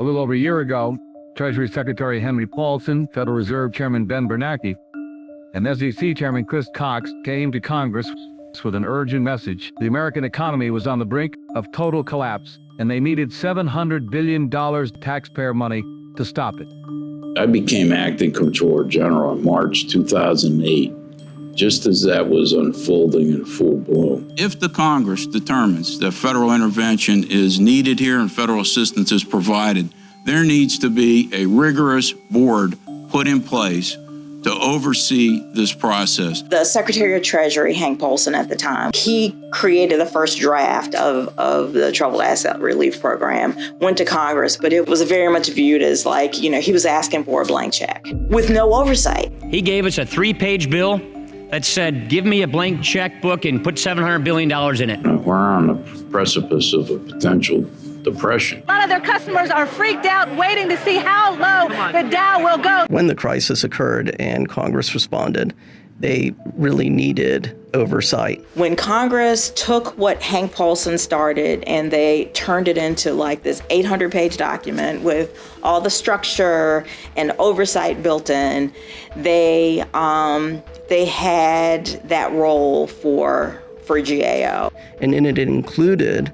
little over a year ago, Treasury Secretary Henry Paulson, Federal Reserve Chairman Ben Bernanke, and SEC Chairman Chris Cox came to Congress with an urgent message. The American economy was on the brink of total collapse, and they needed $700 billion taxpayer money to stop it. I became acting Comptroller General in March 2008, just as that was unfolding in full bloom. If the Congress determines that federal intervention is needed here and federal assistance is provided, there needs to be a rigorous board put in place to oversee this process. The Secretary of Treasury, Hank Paulson at the time, he created the first draft of the Troubled Asset Relief Program, went to Congress, but it was very much viewed as like, he was asking for a blank check with no oversight. He gave us a 3-page bill that said, give me a blank checkbook and put $700 billion in it. We're on the precipice of a potential depression. A lot of their customers are freaked out, waiting to see how low the Dow will go. When the crisis occurred and Congress responded, they really needed oversight. When Congress took what Hank Paulson started and they turned it into like this 800-page document with all the structure and oversight built in, they had that role for GAO. And in it included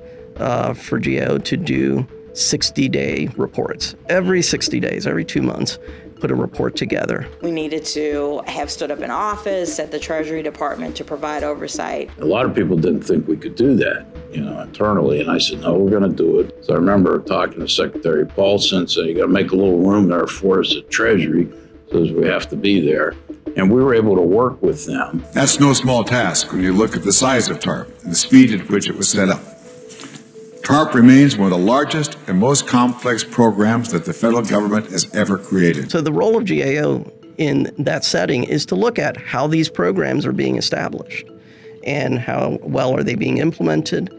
for GAO to do 60-day reports. Every 60 days, every 2 months, put a report together. We needed to have stood up an office at the Treasury Department to provide oversight. A lot of people didn't think we could do that, internally. And I said, no, we're going to do it. So I remember talking to Secretary Paulson, saying, you got to make a little room there for us at Treasury, because we have to be there. And we were able to work with them. That's no small task when you look at the size of TARP and the speed at which it was set up. TARP remains one of the largest and most complex programs that the federal government has ever created. So the role of GAO in that setting is to look at how these programs are being established and how well are they being implemented.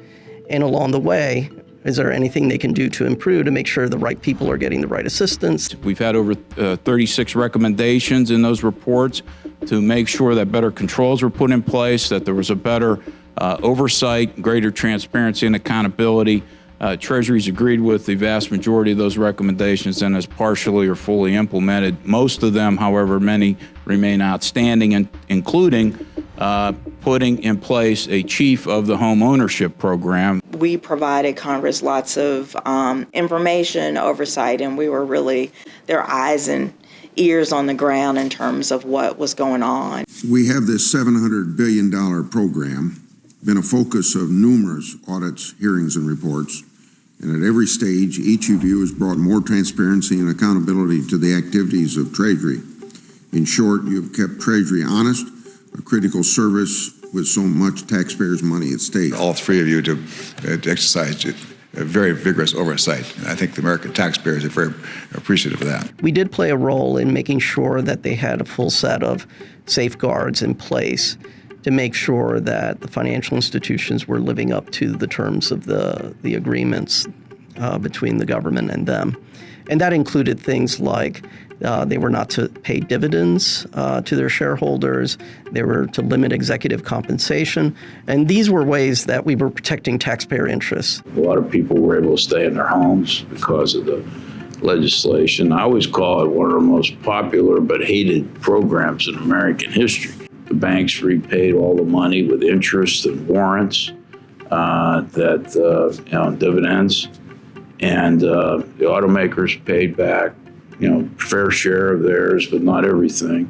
And along the way, is there anything they can do to improve to make sure the right people are getting the right assistance? We've had over 36 recommendations in those reports to make sure that better controls were put in place, that there was a better oversight, greater transparency and accountability. Treasury's agreed with the vast majority of those recommendations and has partially or fully implemented most of them. However, many remain outstanding, including putting in place a chief of the home ownership program. We provided Congress lots of information, oversight, and we were really their eyes and ears on the ground in terms of what was going on. We have this $700 billion program, been a focus of numerous audits, hearings, and reports. And at every stage, each of you has brought more transparency and accountability to the activities of Treasury. In short, you've kept Treasury honest, a critical service with so much taxpayers' money at stake. All three of you to exercise a very vigorous oversight. And I think the American taxpayers are very appreciative of that. We did play a role in making sure that they had a full set of safeguards in place to make sure that the financial institutions were living up to the terms of the agreements between the government and them. And that included things like they were not to pay dividends to their shareholders. They were to limit executive compensation. And these were ways that we were protecting taxpayer interests. A lot of people were able to stay in their homes because of the legislation. I always call it one of the most popular but hated programs in American history. The banks repaid all the money with interest and warrants, dividends, and the automakers paid back, fair share of theirs, but not everything.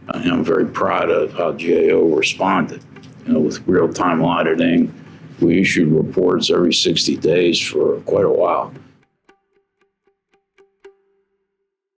I'm very proud of how GAO responded. With real-time auditing, we issued reports every 60 days for quite a while.